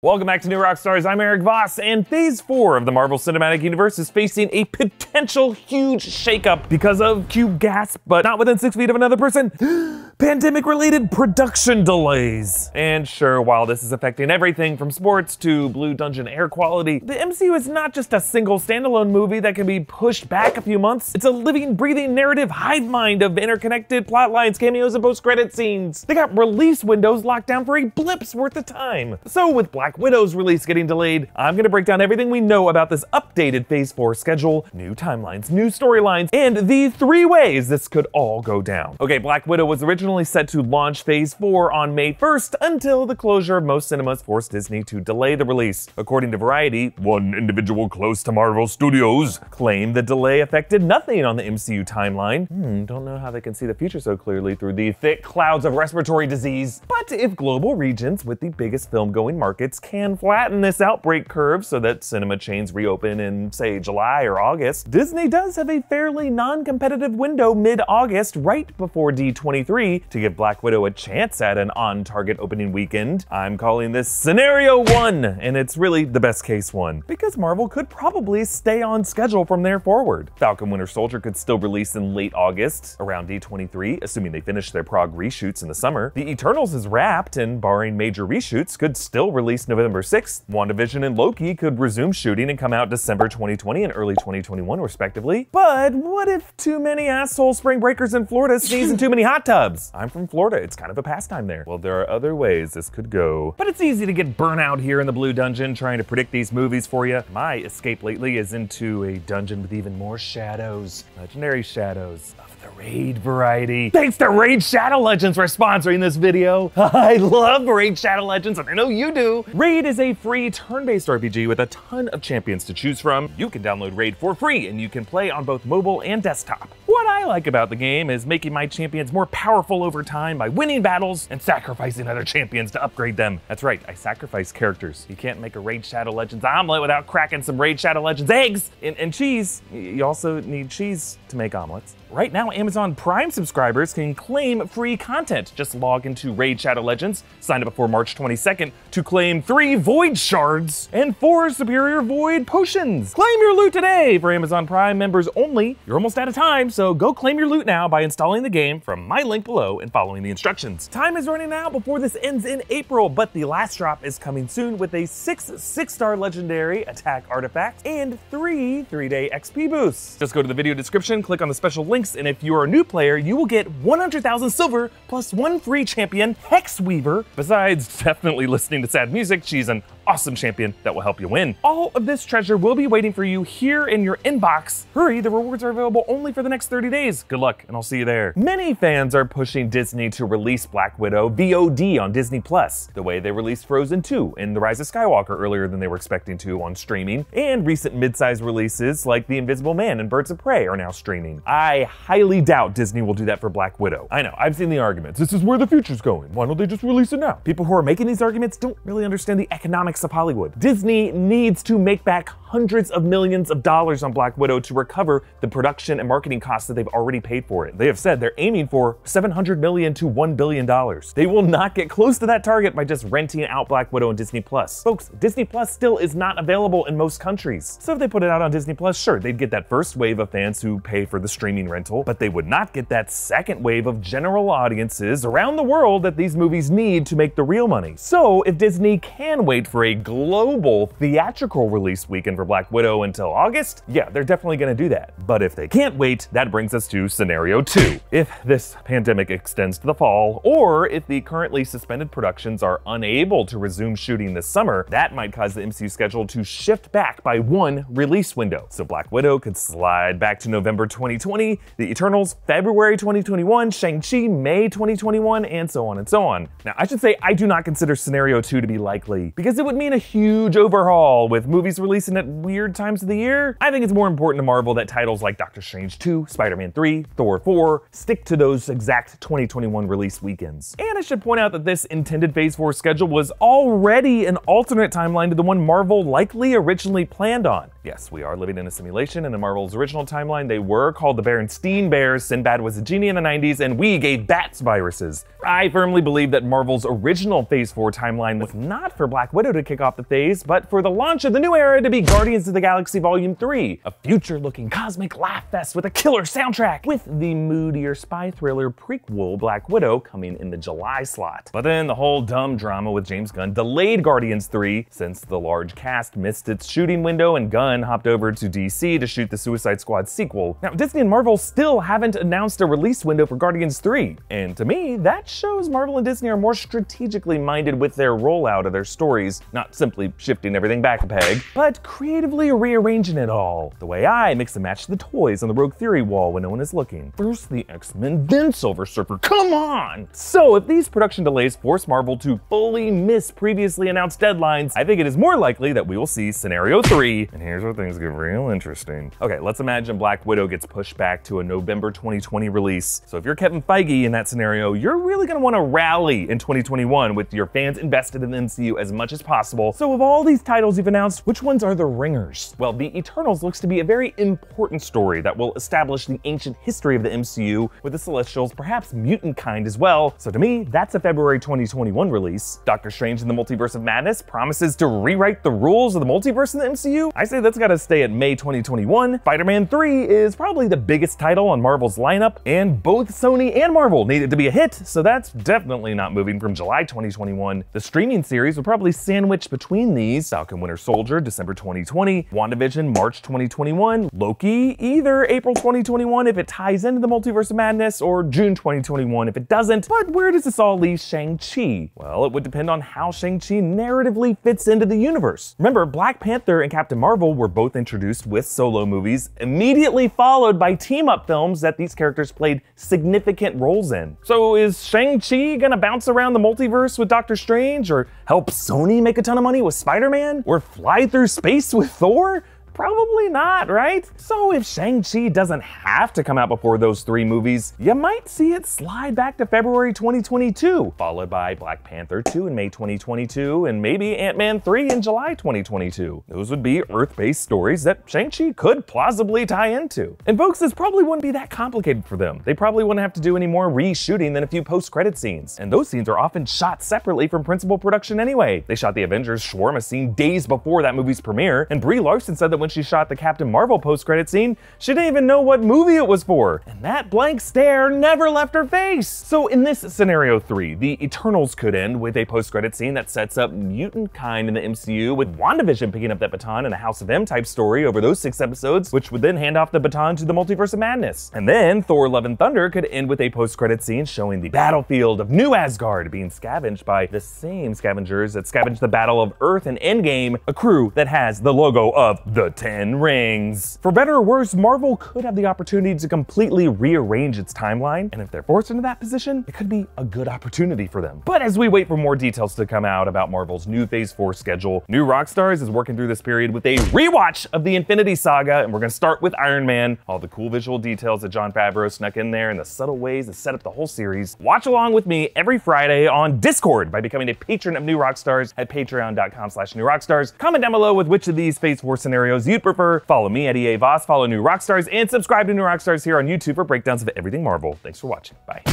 Welcome back to New Rockstars. I'm Erik Voss, and Phase 4 of the Marvel Cinematic Universe is facing a potential huge shakeup because of, cue gasp, but not within 6 feet of another person, pandemic-related production delays. And sure, while this is affecting everything from sports to Blue Dungeon air quality, the MCU is not just a single standalone movie that can be pushed back a few months. It's a living, breathing narrative hive mind of interconnected plot lines, cameos, and post-credit scenes. They got release windows locked down for a blip's worth of time. So with Black Widow's release getting delayed, I'm gonna break down everything we know about this updated Phase 4 schedule, new timelines, new storylines, and the 3 ways this could all go down. Okay, Black Widow was originally set to launch Phase 4 on May 1st until the closure of most cinemas forced Disney to delay the release. According to Variety, one individual close to Marvel Studios claimed the delay affected nothing on the MCU timeline. Don't know how they can see the future so clearly through the thick clouds of respiratory disease. But if global regions with the biggest film-going markets can flatten this outbreak curve so that cinema chains reopen in, say, July or August, Disney does have a fairly non-competitive window mid-August right before D23 to give Black Widow a chance at an on-target opening weekend. I'm calling this Scenario 1, and it's really the best case one, because Marvel could probably stay on schedule from there forward. Falcon Winter Soldier could still release in late August, around D23, assuming they finish their Prague reshoots in the summer. The Eternals is wrapped, and barring major reshoots, could still release November 6th. WandaVision and Loki could resume shooting and come out December 2020 and early 2021 respectively. But what if too many asshole spring breakers in Florida sneeze in too many hot tubs? I'm from Florida, it's kind of a pastime there. Well, there are other ways this could go. But it's easy to get burnout here in the Blue Dungeon trying to predict these movies for you. My escape lately is into a dungeon with even more shadows. Legendary shadows of the Raid variety. Thanks to Raid Shadow Legends for sponsoring this video. I love Raid Shadow Legends, and I know you do. Raid is a free turn-based RPG with a ton of champions to choose from. You can download Raid for free, and you can play on both mobile and desktop. What I like about the game is making my champions more powerful over time by winning battles and sacrificing other champions to upgrade them. That's right, I sacrifice characters. You can't make a Raid Shadow Legends omelet without cracking some Raid Shadow Legends eggs and cheese. You also need cheese to make omelets. Right now, Amazon Prime subscribers can claim free content. Just log into Raid Shadow Legends, sign up before March 22nd to claim 3 Void Shards and 4 Superior Void Potions. Claim your loot today for Amazon Prime members only. You're almost out of time, so go claim your loot now by installing the game from my link below and following the instructions. Time is running out before this ends in April, but the last drop is coming soon with a 6 6-star legendary attack artifact and 3 3-day XP boosts. Just go to the video description, click on the special links, and if you're a new player, you will get 100,000 silver plus 1 free champion, Hex Weaver. Besides definitely listening to sad music, she's an awesome champion that will help you win. All of this treasure will be waiting for you here in your inbox. Hurry, the rewards are available only for the next 30 days. Good luck, and I'll see you there. Many fans are pushing Disney to release Black Widow VOD on Disney+, the way they released Frozen 2 and The Rise of Skywalker earlier than they were expecting to on streaming, and recent mid-size releases like The Invisible Man and Birds of Prey are now streaming. I highly doubt Disney will do that for Black Widow. I know, I've seen the arguments. This is where the future's going. Why don't they just release it now? People who are making these arguments don't really understand the economics of Hollywood. Disney needs to make back hundreds of millions of dollars on Black Widow to recover the production and marketing costs that they've already paid for it. They have said they're aiming for $700 million to $1 billion. They will not get close to that target by just renting out Black Widow on Disney+. Folks, Disney+ still is not available in most countries. So if they put it out on Disney+, sure, they'd get that first wave of fans who pay for the streaming rental, but they would not get that second wave of general audiences around the world that these movies need to make the real money. So if Disney can wait for a global theatrical release weekend for Black Widow until August, yeah, they're definitely gonna do that. But if they can't wait, that brings us to Scenario 2. If this pandemic extends to the fall, or if the currently suspended productions are unable to resume shooting this summer, that might cause the MCU schedule to shift back by 1 release window. So Black Widow could slide back to November 2020, The Eternals February 2021, Shang-Chi May 2021, and so on and so on. Now, I should say I do not consider Scenario 2 to be likely, because it would mean a huge overhaul with movies releasing at weird times of the year. I think it's more important to Marvel that titles like Doctor Strange 2, Spider-Man 3, Thor 4 stick to those exact 2021 release weekends. And I should point out that this intended Phase 4 schedule was already an alternate timeline to the one Marvel likely originally planned on. Yes, we are living in a simulation, and in Marvel's original timeline, they were called the Berenstein Bears. Sinbad was a genie in the 90s, and we gave bats viruses. I firmly believe that Marvel's original Phase 4 timeline was not for Black Widow to kick off the phase, but for the launch of the new era to be Guardians of the Galaxy Volume 3, a future-looking cosmic laugh fest with a killer soundtrack, with the moodier spy thriller prequel Black Widow coming in the July slot. But then the whole dumb drama with James Gunn delayed Guardians 3 since the large cast missed its shooting window and Gunn hopped over to DC to shoot the Suicide Squad sequel. Now, Disney and Marvel still haven't announced a release window for Guardians 3, and to me, that shows Marvel and Disney are more strategically minded with their rollout of their stories, not simply shifting everything back a peg, but creatively rearranging it all. The way I mix and match the toys on the Rogue Theory wall when no one is looking. First the X-Men, then Silver Surfer, come on! So if these production delays force Marvel to fully miss previously announced deadlines, I think it is more likely that we will see Scenario 3, and here's where things get real interesting. Okay, let's imagine Black Widow gets pushed back to a November 2020 release. So if you're Kevin Feige in that scenario, you're really gonna wanna rally in 2021 with your fans invested in the MCU as much as possible. So of all these titles you've announced, which ones are the ringers? Well, the Eternals looks to be a very important story that will establish the ancient history of the MCU with the Celestials, perhaps mutant kind as well. So to me, that's a February 2021 release. Doctor Strange in the Multiverse of Madness promises to rewrite the rules of the multiverse in the MCU. I say that's gotta stay at May 2021. Spider-Man 3 is probably the biggest title on Marvel's lineup, and both Sony and Marvel need it to be a hit, so that's definitely not moving from July 2021. The streaming series would probably sandwich between these: Falcon Winter Soldier, December 2020, WandaVision, March 2021, Loki, either April 2021 if it ties into the Multiverse of Madness, or June 2021 if it doesn't. But where does this all leave Shang-Chi? Well, it would depend on how Shang-Chi narratively fits into the universe. Remember, Black Panther and Captain Marvel were both introduced with solo movies, immediately followed by team-up films that these characters played significant roles in. So is Shang-Chi gonna bounce around the multiverse with Doctor Strange, or help Sony make a ton of money with Spider-Man, or fly through space with Thor? Probably not, right? So if Shang-Chi doesn't have to come out before those three movies, you might see it slide back to February 2022, followed by Black Panther 2 in May 2022, and maybe Ant-Man 3 in July 2022. Those would be Earth-based stories that Shang-Chi could plausibly tie into. And folks, this probably wouldn't be that complicated for them. They probably wouldn't have to do any more reshooting than a few post-credit scenes. And those scenes are often shot separately from principal production anyway. They shot the Avengers shawarma scene days before that movie's premiere, and Brie Larson said that when she shot the Captain Marvel post-credit scene, she didn't even know what movie it was for. And that blank stare never left her face. So in this scenario 3, the Eternals could end with a post-credit scene that sets up mutant kind in the MCU, with WandaVision picking up that baton in a House of M type story over those 6 episodes, which would then hand off the baton to the Multiverse of Madness. And then Thor Love and Thunder could end with a post-credit scene showing the battlefield of New Asgard being scavenged by the same scavengers that scavenged the Battle of Earth in Endgame, a crew that has the logo of the Ten Rings. For better or worse, Marvel could have the opportunity to completely rearrange its timeline, and if they're forced into that position, it could be a good opportunity for them. But as we wait for more details to come out about Marvel's new Phase 4 schedule, New Rockstars is working through this period with a rewatch of the Infinity Saga, and we're gonna start with Iron Man. All the cool visual details that Jon Favreau snuck in there and the subtle ways to set up the whole series. Watch along with me every Friday on Discord by becoming a patron of New Rockstars at patreon.com/newrockstars. Comment down below with which of these Phase 4 scenarios you'd prefer. Follow me at Erik Voss, follow New Rockstars, and subscribe to New Rockstars here on YouTube for breakdowns of everything Marvel. Thanks for watching. Bye.